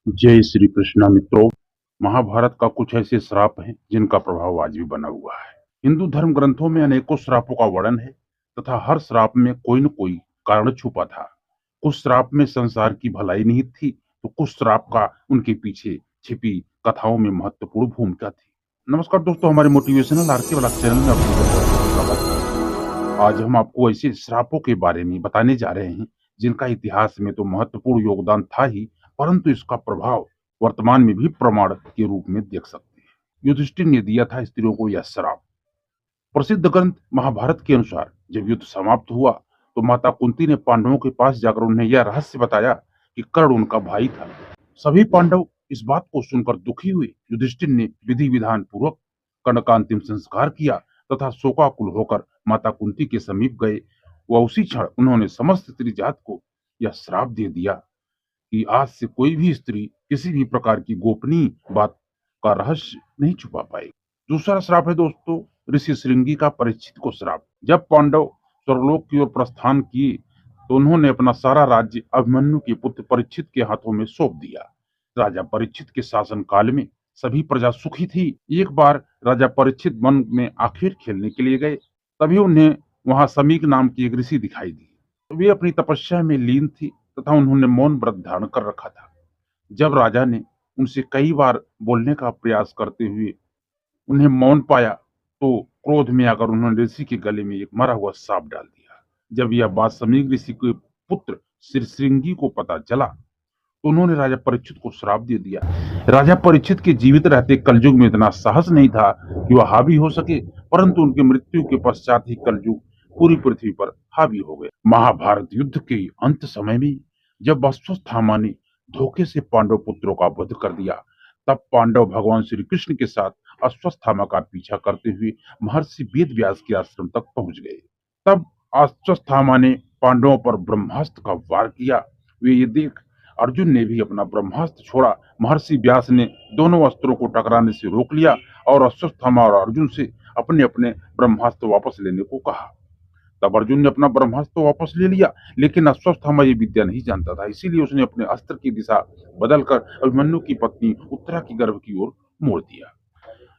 जय श्री कृष्णा मित्रों। महाभारत का कुछ ऐसे श्राप हैं जिनका प्रभाव आज भी बना हुआ है। हिंदू धर्म ग्रंथों में अनेकों श्रापों का वर्णन है तथा हर श्राप में कोई न कोई कारण छुपा था। कुछ श्राप में संसार की भलाई निहित थी तो कुछ श्राप का उनके पीछे छिपी कथाओं में महत्वपूर्ण भूमिका थी। नमस्कार दोस्तों, हमारे मोटिवेशनल आरके वाला चैनल में आपका बहुत बहुत स्वागत है। आज हम आपको ऐसे श्रापों के बारे में बताने जा रहे हैं जिनका इतिहास में तो महत्वपूर्ण योगदान था ही, परंतु इसका प्रभाव वर्तमान में भी प्रमाण के रूप में देख सकते हैं। युधिष्ठिर ने दिया था स्त्रियों को यह श्राप। प्रसिद्ध ग्रंथ महाभारत के अनुसार जब युद्ध समाप्त हुआ तो माता कुंती ने पांडवों के पास जाकर उन्हें यह रहस्य बताया कि कर्ण उनका भाई था। सभी पांडव इस बात को सुनकर दुखी हुए। युधिष्ठिर ने विधि विधान पूर्वक कर्ण का अंतिम संस्कार किया तथा शोकाकुल होकर माता कुंती के समीप गए। वह उसी क्षण उन्होंने समस्त स्त्री जात को यह श्राप दे दिया कि आज से कोई भी स्त्री किसी भी प्रकार की गोपनीय बात का रहस्य नहीं छुपा पाएगी। दूसरा श्राप है दोस्तों ऋषि श्रृंगी का परीक्षित को श्राप। जब पांडव स्वर्गलोक की ओर प्रस्थान किए तो उन्होंने अपना सारा राज्य अभिमन्यु के पुत्र परीक्षित के हाथों में सौंप दिया। राजा परीक्षित के शासन काल में सभी प्रजा सुखी थी। एक बार राजा परीक्षित वन में आखेट खेलने के लिए गए, तभी उन्हें वहां समीक नाम की एक ऋषि दिखाई दी। वे अपनी तपस्या में लीन थी तथा उन्होंने मौन व्रत धारण कर रखा था। जब राजा ने उनसे कई बार बोलने का प्रयास करते हुए उन्हें मौन पाया तो क्रोध में आकर उन्होंने ऋषि के गले में एक मरा हुआ सांप डाल दिया। जब यह बात समीक ऋषि के पुत्र श्रृंगी को पता चला तो उन्होंने राजा परीक्षित को श्राप दे दिया। राजा परीक्षित के जीवित रहते कलयुग में इतना साहस नहीं था कि वह हावी हो सके, परंतु उनकी मृत्यु के पश्चात ही कलयुग पूरी पृथ्वी पर हावी हो गए। महाभारत युद्ध के अंत समय में जब अश्वत्थामा ने धोखे से पांडव पुत्रों का वध कर दिया, तब पांडव भगवान श्री कृष्ण के साथ अश्वत्थामा का पीछा करते हुए महर्षि वेद व्यास के आश्रम तक पहुंच गए। तब अश्वत्थामा ने पांडवों पर ब्रह्मास्त्र का वार किया। वे ये देख अर्जुन ने भी अपना ब्रह्मास्त्र छोड़ा। महर्षि व्यास ने दोनों अस्त्रों को टकराने से रोक लिया और अश्वत्थामा और अर्जुन से अपने अपने ब्रह्मास्त्र वापस लेने को कहा। तब अर्जुन ने अपना ब्रह्मास्त्र वापस ले लिया, लेकिन अश्वत्थामा ये विद्या नहीं जानता था, इसीलिए उसने अपने अस्त्र की दिशा बदलकर अभिमन्यु की पत्नी उत्तरा की गर्भ की ओर मोड़ दिया।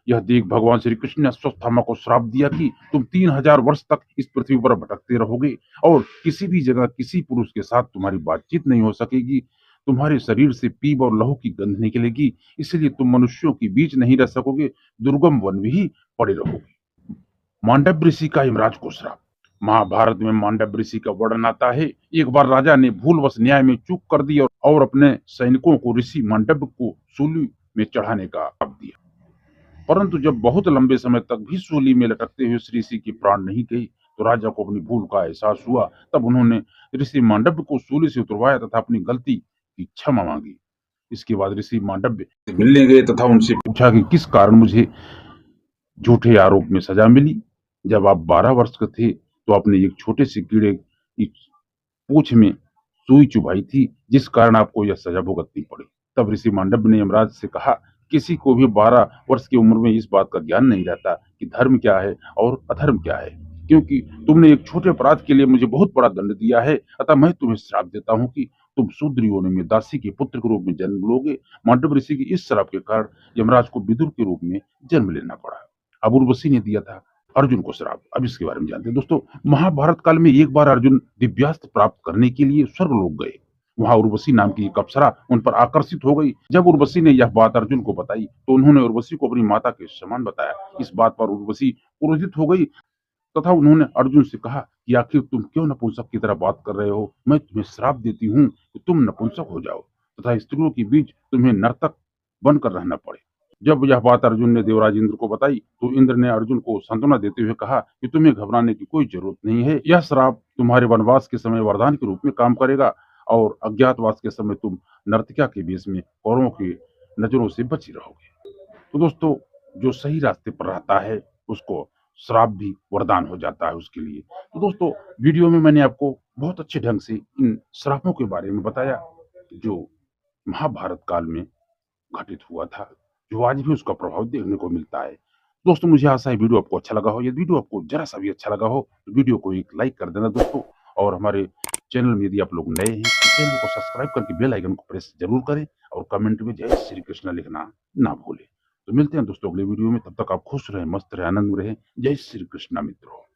यह देख भगवान श्री कृष्ण ने अश्वत्थामा को श्राप दिया कि तुम 3000 वर्ष तक इस पृथ्वी पर भटकते रहोगे और किसी भी जगह किसी पुरुष के साथ तुम्हारी बातचीत नहीं हो सकेगी। तुम्हारे शरीर से पीप और लहू की गंध निकलेगी, इसलिए तुम मनुष्यों के बीच नहीं रह सकोगे, दुर्गम वन में ही पड़े रहोगे। मांडव ऋषि का यमराज को श्राप। महाभारत में मांडव ऋषि का वर्णन आता है। एक बार राजा ने भूलवश न्याय में चूक कर दी और अपने सैनिकों को ऋषि मांडव को सूली में चढ़ाने का श्राप दिया, परंतु जब बहुत लंबे समय तक भी सूली में लटकते हुए ऋषि की प्राण नहीं गई तो राजा को अपनी भूल का एहसास हुआ। तब उन्होंने ऋषि मांडव को सूली से उतरवाया तथा अपनी गलती की क्षमा मांगी। इसके बाद ऋषि मांडव से मिलने गए तथा उनसे पूछा कि किस कारण मुझे झूठे आरोप में सजा मिली। जब आप 12 वर्ष के थे तो आपने एक छोटे से कीड़े की पूंछ में सुई चुभाई थी, जिस कारण आपको यह सजा भुगतनी पड़ी। तब ऋषि मांडव ने यमराज से कहा, किसी को भी 12 वर्ष की उम्र में इस बात का ज्ञान नहीं रहता कि धर्म क्या है और अधर्म क्या है, क्योंकि तुमने एक छोटे अपराध के लिए मुझे बहुत बड़ा दंड दिया है। अतः मैं तुम्हें श्राप देता हूँ कि तुम शूद्र योनि में दासी के पुत्र के रूप में जन्म लोगे। मांडव ऋषि की इस श्राप के कारण यमराज को विदुर के रूप में जन्म लेना पड़ा। अब उर्वशी ने दिया था अर्जुन को श्राप। अब इसके बारे में जानते हैं दोस्तों। महाभारत काल में एक बार अर्जुन दिव्यास्त्र प्राप्त करने के लिए स्वर्गलोक गए। वहां उर्वशी नाम की एक अप्सरा उन पर आकर्षित हो गई। जब उर्वशी ने यह बात अर्जुन को बताई तो उन्होंने उर्वशी को अपनी माता के समान बताया। इस बात पर उर्वशी क्रोधित हो गई तथा उन्होंने अर्जुन से कहा कि आखिर तुम क्यों नपुंसक की तरह बात कर रहे हो। मैं तुम्हें श्राप देती हूँ कि तुम नपुंसक हो जाओ तथा स्त्रियों के बीच तुम्हें नर्तक बनकर रहना पड़े। जब यह बात अर्जुन ने देवराज इंद्र को बताई तो इंद्र ने अर्जुन को सांत्वना देते हुए कहा कि तुम्हें घबराने की कोई जरूरत नहीं है। यह श्राप तुम्हारे वनवास के समय वरदान के रूप में काम करेगा और अज्ञातवास के समय तुम नर्तिका के वेश में कौरवों की नजरों से बची रहोगे। तो दोस्तों, जो सही रास्ते पर रहता है उसको श्राप भी वरदान हो जाता है उसके लिए। तो दोस्तों, वीडियो में मैंने आपको बहुत अच्छे ढंग से इन श्रापों के बारे में बताया जो महाभारत काल में घटित हुआ था, जो आज भी उसका प्रभाव देखने को मिलता है। दोस्तों, मुझे आशा है वीडियो आपको अच्छा लगा हो। यदि वीडियो आपको जरा सा भी अच्छा लगा हो तो वीडियो को एक लाइक कर देना दोस्तों, और हमारे चैनल में यदि आप लोग नए हैं चैनल को सब्सक्राइब करके बेल आइकन को प्रेस जरूर करें और कमेंट में जय श्री कृष्ण लिखना ना भूलें। तो मिलते हैं दोस्तों अगले वीडियो में, तब तक आप खुश रहें, मस्त रहें, आनंद में रहें। जय श्री कृष्ण मित्रों।